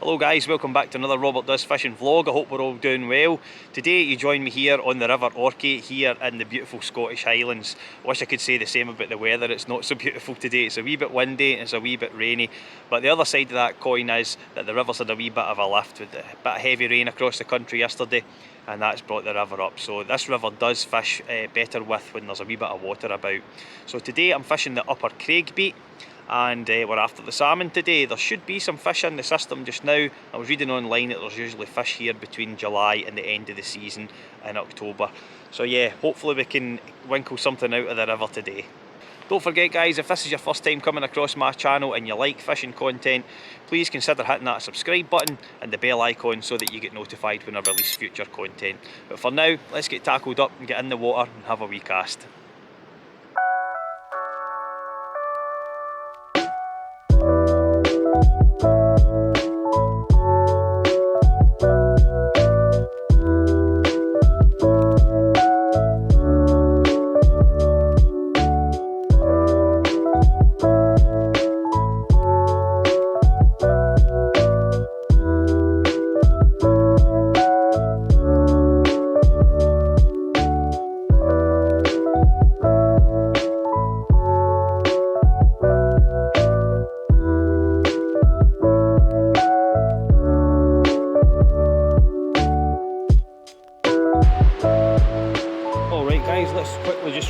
Hello guys, welcome back to another Robert Does Fishing vlog. I hope we're all doing well. Today you join me here on the River Orchy here in the beautiful Scottish Highlands. I wish I could say the same about the weather. It's not so beautiful today. It's a wee bit windy, it's a wee bit rainy, but the other side of that coin is that the river's had a wee bit of a lift with a bit of heavy rain across the country yesterday, and that's brought the river up. So this river does fish better with when there's a wee bit of water about. So today I'm fishing the upper Craig beat, and we're after the salmon today. There should be some fish in the system just now. I was reading online that there's usually fish here between July and the end of the season in October. So yeah, hopefully we can winkle something out of the river today. Don't forget guys, if this is your first time coming across my channel and you like fishing content, please consider hitting that subscribe button and the bell icon so that you get notified when I release future content. But for now, let's get tackled up and get in the water and have a wee cast.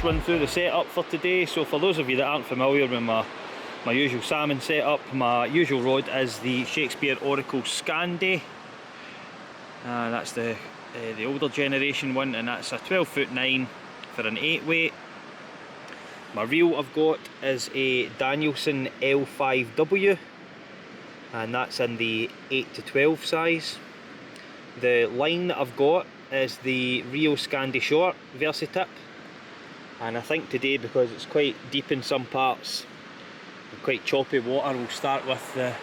Run through the setup for today. So for those of you that aren't familiar with my usual salmon setup, my usual rod is the Shakespeare Oracle Scandi. That's the older generation one, and that's a 12'9" for an 8 weight. My reel I've got is a Danielson L5W, and that's in the 8 to 12 size. The line that I've got is the Rio Scandi Short Versatip. And I think today, because it's quite deep in some parts and quite choppy water, we'll start with the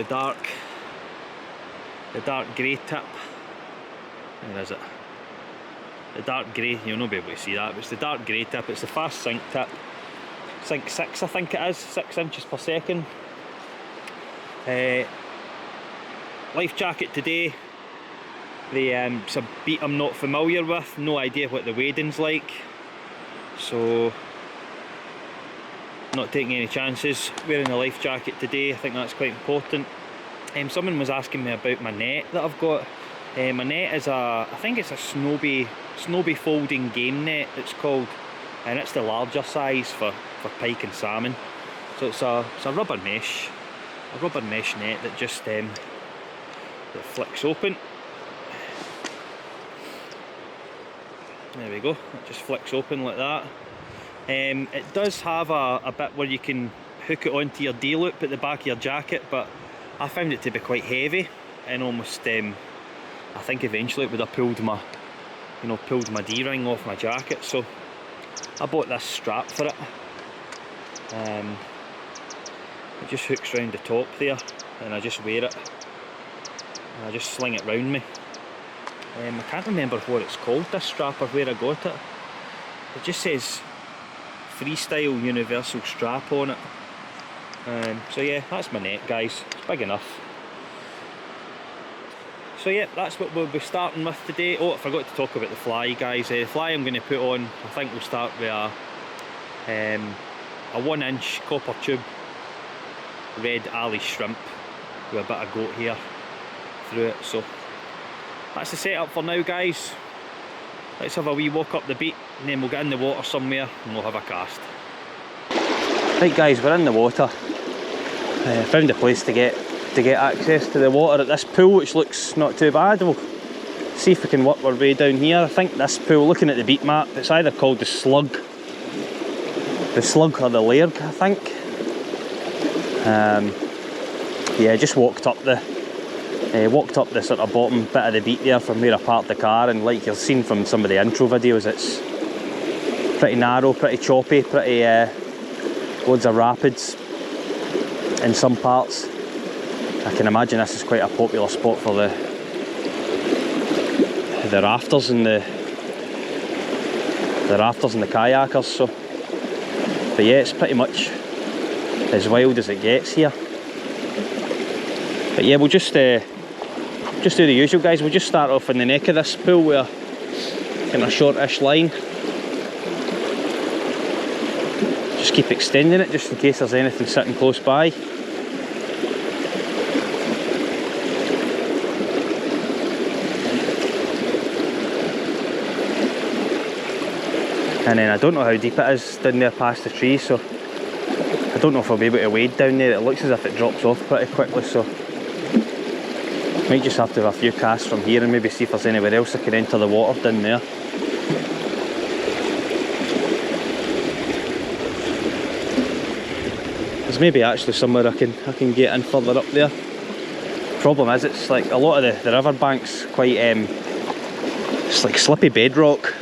dark grey tip. Where is it? The dark grey. You'll not be able to see that, but it's the dark grey tip. It's the fast sink tip. Sink 6, I think it is, 6 inches per second. Life jacket today. It's a beat I'm not familiar with, no idea what the wading's like, so not taking any chances wearing a life jacket today. I think that's quite important. Someone was asking me about my net that I've got. My net is I think it's a Snowy folding game net it's called, and it's the larger size for pike and salmon. So it's a rubber mesh net that just that flicks open. There we go, it just flicks open like that. It does have a bit where you can hook it onto your D-loop at the back of your jacket, but I found it to be quite heavy, and almost I think eventually it would have pulled my D-ring off my jacket, so I bought this strap for it. It just hooks round the top there, and I just wear it, and I just sling it round me. I can't remember what it's called, this strap, or where I got it. It just says Freestyle Universal Strap on it. So yeah, that's my net guys, it's big enough. So yeah, that's what we'll be starting with today. Oh, I forgot to talk about the fly guys. The fly I'm going to put on, I think we'll start with a 1-inch copper tube red alley shrimp with a bit of goat hair through it. So that's the setup for now guys. Let's have a wee walk up the beat, and then we'll get in the water somewhere and we'll have a cast. Right guys, we're in the water. Found a place to get access to the water at this pool, which looks not too bad. We'll see if we can work our way down here. I think this pool, looking at the beat map, it's either called the Slug or the Lairg, I think. Yeah, just walked up the sort of bottom bit of the beat there from where I parked the car, and like you've seen from some of the intro videos, it's pretty narrow, pretty choppy, pretty loads of rapids in some parts. I can imagine this is quite a popular spot for the rafters and the kayakers. So, but yeah, it's pretty much as wild as it gets here. But yeah, we'll just do the usual, guys. We'll just start off in the neck of this pool with a kind of shortish line. Just keep extending it just in case there's anything sitting close by. And then I don't know how deep it is down there past the trees, so I don't know if I'll be able to wade down there. It looks as if it drops off pretty quickly, so might just have to have a few casts from here and maybe see if there's anywhere else I can enter the water down there. There's maybe actually somewhere I can get in further up there. Problem is, it's like a lot of the river banks quite it's like slippy bedrock,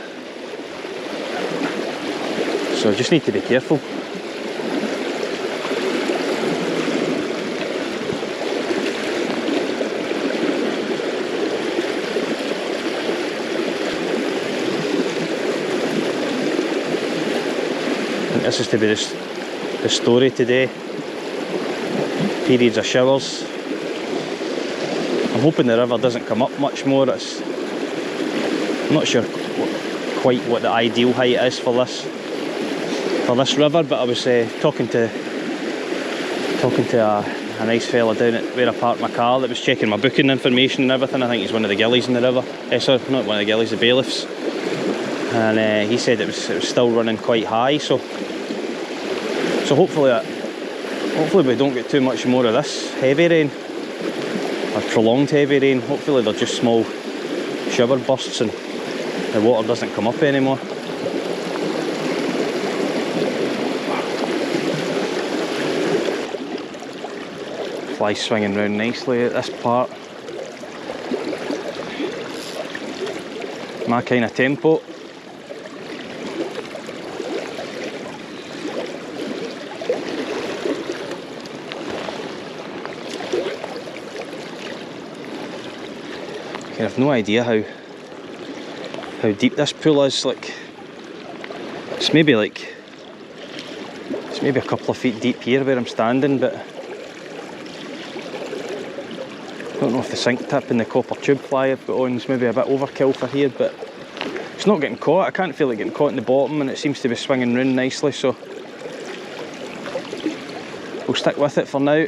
so I just need to be careful. This is to be the story today. Periods of showers. I'm hoping the river doesn't come up much more. I'm not sure quite what the ideal height is for this river, but I was talking to a nice fella down at where I parked my car that was checking my booking information and everything. I think he's one of the gillies in the river. Sorry, not one of the gillies, the bailiffs. And he said it was still running quite high, so hopefully we don't get too much more of this heavy rain, or prolonged heavy rain. Hopefully they're just small shower bursts and the water doesn't come up anymore. Fly swinging round nicely at this part. My kind of tempo. I have no idea how deep this pool is. Like, it's maybe a couple of feet deep here where I'm standing, but I don't know if the sink tip and the copper tube fly I've got on is maybe a bit overkill for here, but it's not getting caught. I can't feel it getting caught in the bottom, and it seems to be swinging round nicely, so we'll stick with it for now.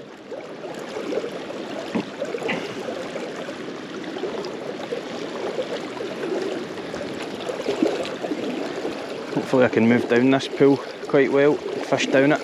Hopefully I can move down this pool quite well, fish down it.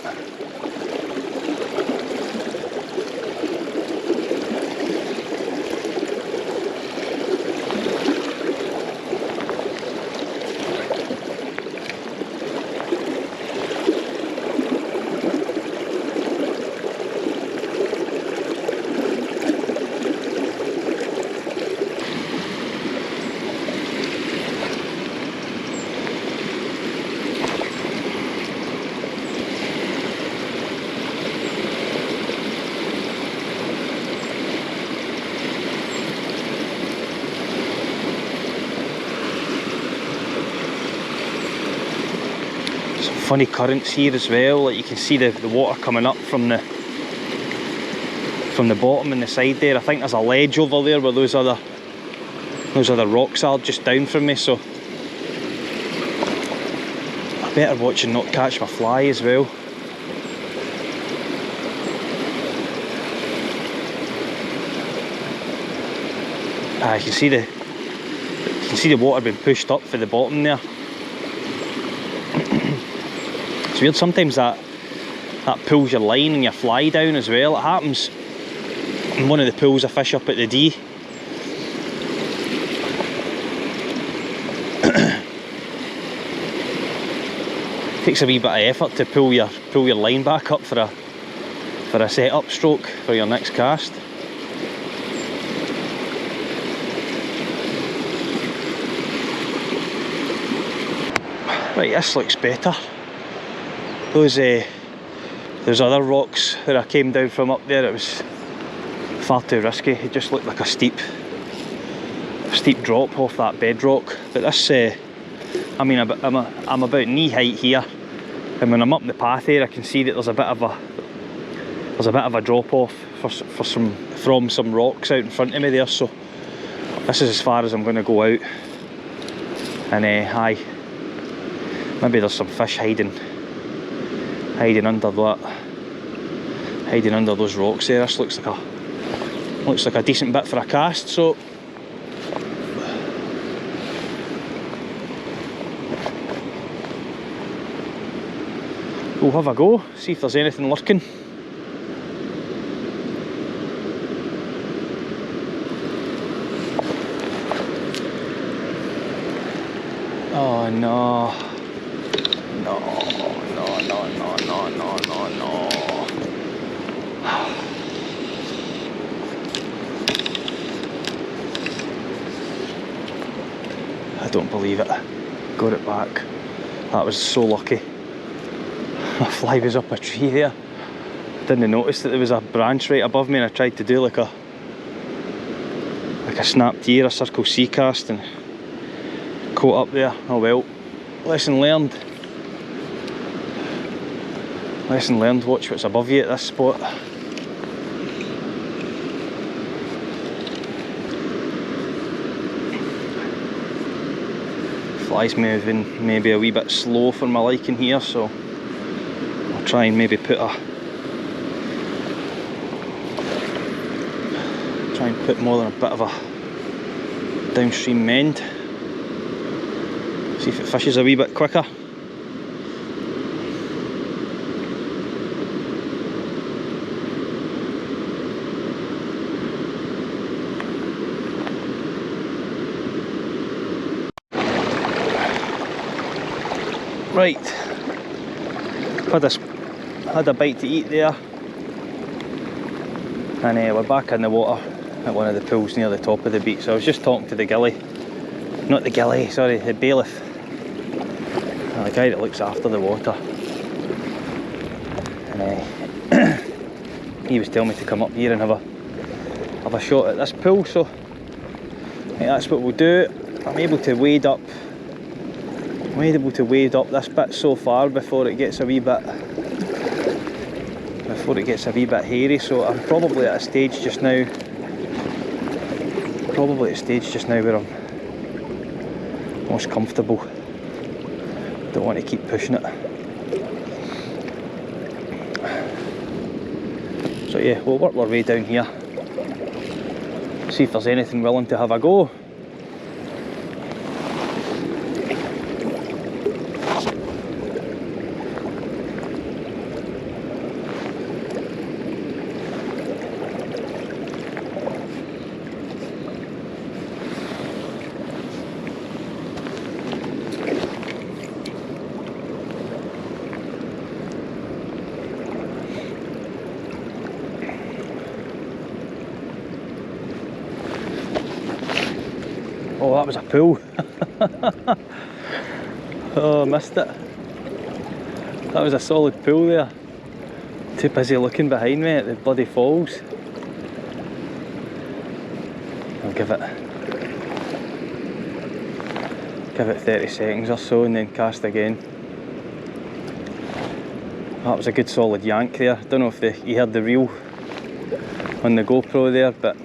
Funny currents here as well. Like, you can see the water coming up from the bottom and the side there. I think there's a ledge over there where those other rocks are just down from me, so I better watch and not catch my fly as well. You can see the water being pushed up for the bottom there. It's weird, sometimes that pulls your line and your fly down as well. It happens in one of the pools I fish up at the D. Takes a wee bit of effort to pull your line back up for a set-up stroke for your next cast. Right, this looks better. Those other rocks where I came down from up there, it was far too risky. It just looked like a steep drop off that bedrock. But this, I mean, I'm about knee height here, and when I'm up the path here, I can see that there's a bit of there's a bit of a drop off from some rocks out in front of me there, so this is as far as I'm going to go out. And aye, maybe there's some fish hiding under that, hiding under those rocks there. This looks like a decent bit for a cast, so we'll have a go, see if there's anything lurking. Oh no. No. I don't believe it. Got it back. That was so lucky. My fly was up a tree there. Didn't notice that there was a branch right above me, and I tried to do like a snapped ear, a circle sea cast, and caught up there. Oh well, lesson learned. Lesson learned, watch what's above you at this spot. Fly's moving maybe a wee bit slow for my liking here, so I'll try and maybe put more than a bit of a downstream mend. See if it fishes a wee bit quicker. Right, had a bite to eat there, and we're back in the water at one of the pools near the top of the beach. So I was just talking to the bailiff, the guy that looks after the water, and he was telling me to come up here and have a shot at this pool. So that's what we'll do. I'm able to wade up this bit so far before it gets a wee bit hairy. So I'm probably at a stage just now where I'm most comfortable. Don't want to keep pushing it. So yeah, we'll work our way down here, see if there's anything willing to have a go. Oh, that was a pool. Oh, I missed it. That was a solid pool there. Too busy looking behind me at the bloody falls. I'll give it 30 seconds or so and then cast again. That was a good solid yank there. Don't know if you heard the reel on the GoPro there, but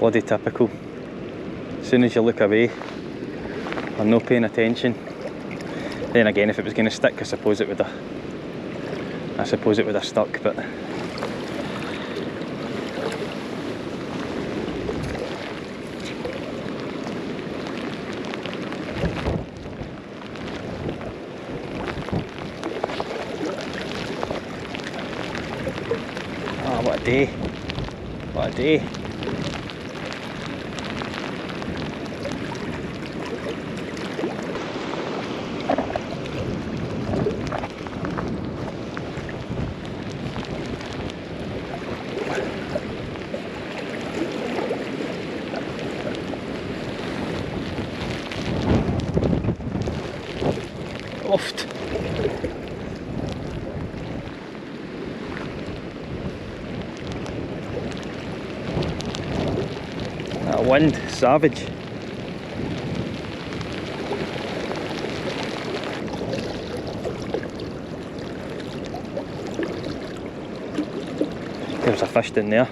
bloody typical. As soon as you look away, I'm not paying attention. Then again, if it was going to stick, I suppose it would have stuck, but ah, what a day. What a day. Oft. That wind, savage. There's a fish down there.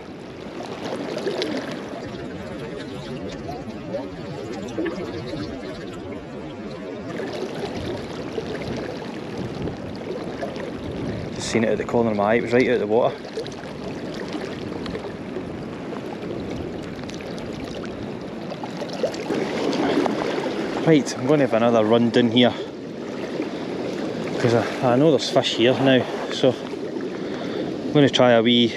Just seen it at the corner of my eye, it was right out of the water. Right, I'm going to have another run down here because I know there's fish here now, so I'm going to try a wee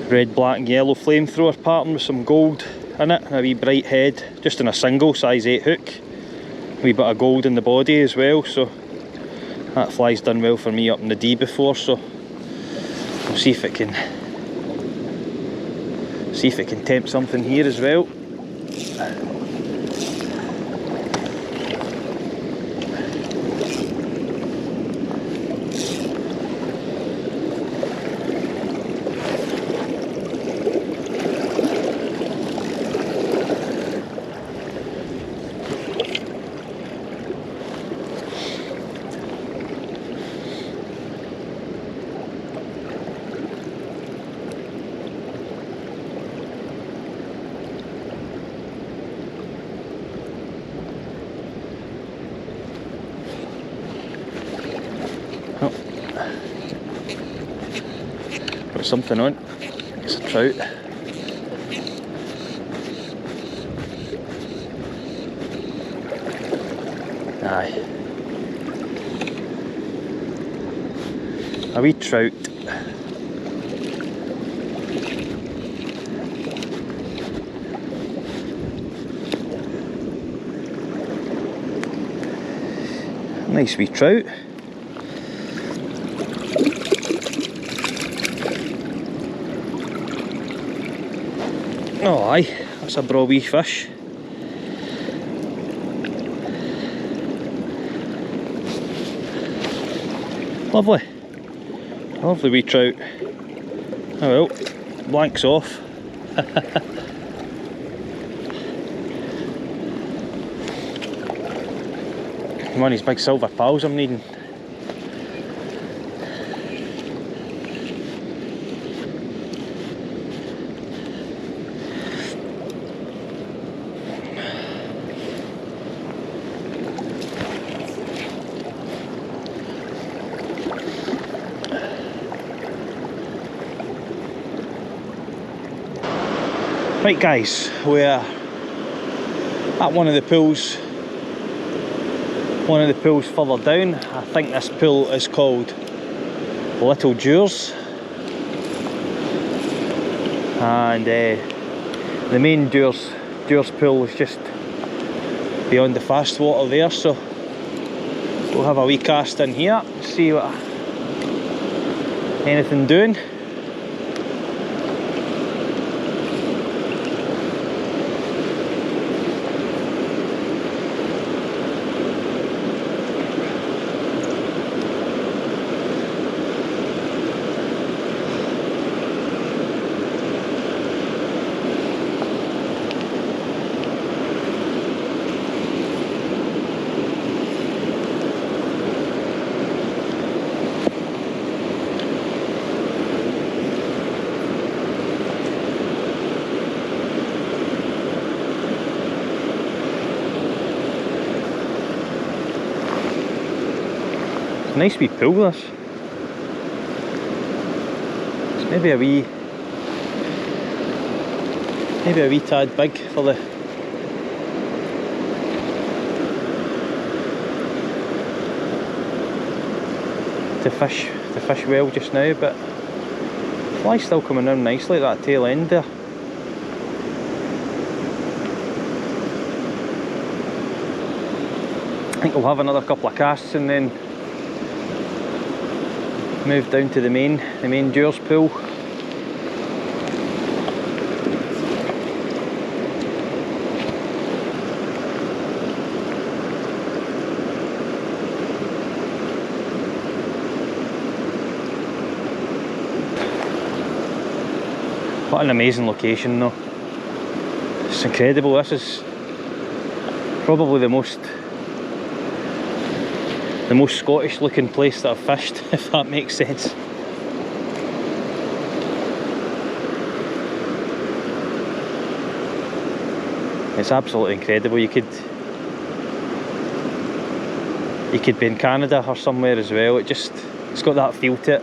red, black and yellow flamethrower pattern with some gold in it, and a wee bright head, just in a single size 8 hook. A wee bit of gold in the body as well, so that fly's done well for me up in the D before, so we'll see if it can tempt something here as well. Got something on. It's a trout. Aye. A wee trout. Nice wee trout. Oh aye, that's a braw wee fish. Lovely. Lovely wee trout. Oh well, blank's off. One of these big silver pals I'm needing. Right guys, we're at one of the pools further down. I think this pool is called Little Dewars, and the main Dewars pool is just beyond the fast water there, so we'll have a wee cast in here, see what anything doing. Nice wee pool this. It's maybe a wee tad big for the fish well just now, but the fly's still coming in nicely at that tail end there. I think we'll have another couple of casts and then move down to the main Dewars pool. What an amazing location though. It's incredible. This is probably the most Scottish looking place that I've fished, if that makes sense. It's absolutely incredible. You could be in Canada or somewhere as well. It's got that feel to it.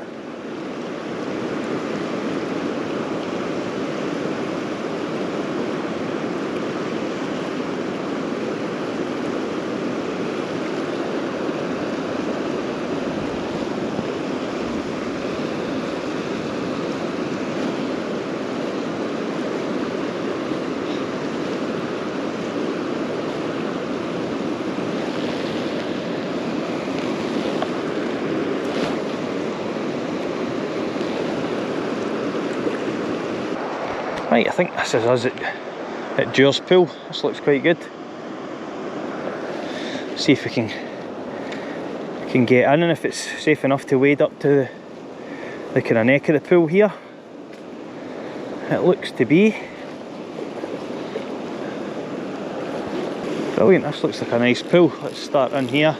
Right, I think this is us at Dewars Pool. This looks quite good. See if we can get in and if it's safe enough to wade up to the kind of neck of the pool here. It looks to be. Brilliant, this looks like a nice pool. Let's start in here.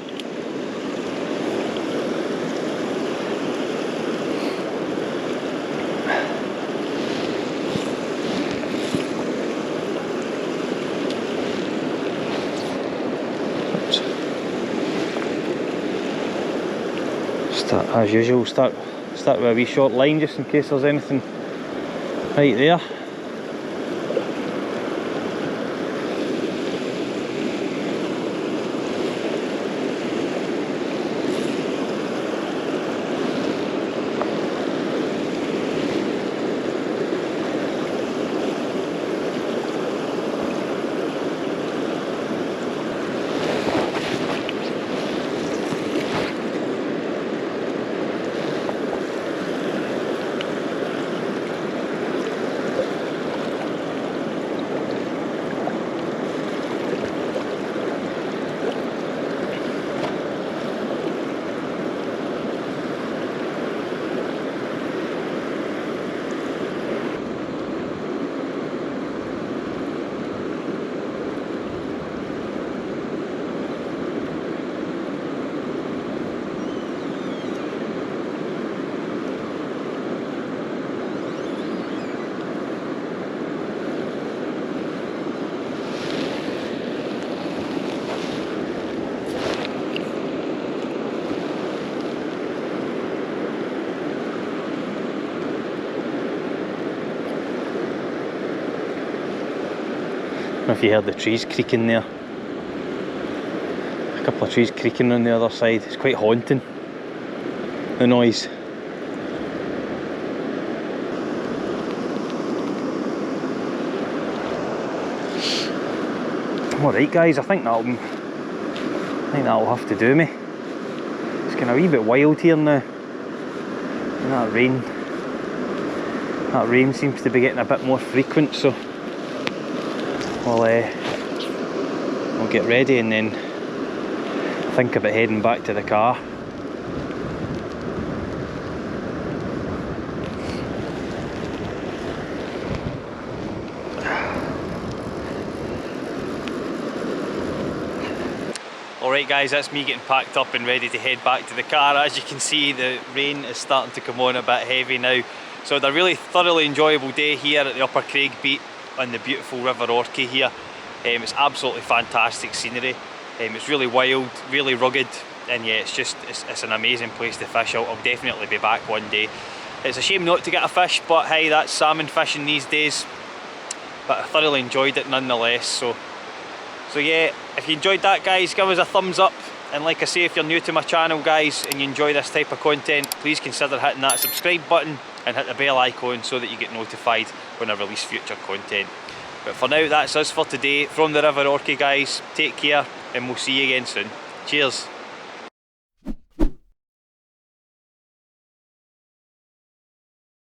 As usual, start with a wee short line just in case there's anything right there. I don't know if you heard the trees creaking there. A couple of trees creaking on the other side. It's quite haunting, the noise. Alright guys, I think that'll have to do me. It's getting a wee bit wild here now. And that rain seems to be getting a bit more frequent, so we'll get ready and then think about heading back to the car. Alright guys, that's me getting packed up and ready to head back to the car. As you can see, the rain is starting to come on a bit heavy now. So it's a really thoroughly enjoyable day here at the Upper Craig Beat on the beautiful River Orchy here. It's absolutely fantastic scenery. It's really wild, really rugged, and yeah, it's an amazing place to fish. I'll definitely be back one day. It's a shame not to get a fish, but hey, that's salmon fishing these days. But I thoroughly enjoyed it nonetheless. So yeah, if you enjoyed that guys, give us a thumbs up. And like I say, if you're new to my channel guys and you enjoy this type of content, please consider hitting that subscribe button and hit the bell icon so that you get notified when I release future content. But for now, that's us for today from the River Orchy guys. Take care and we'll see you again soon. Cheers.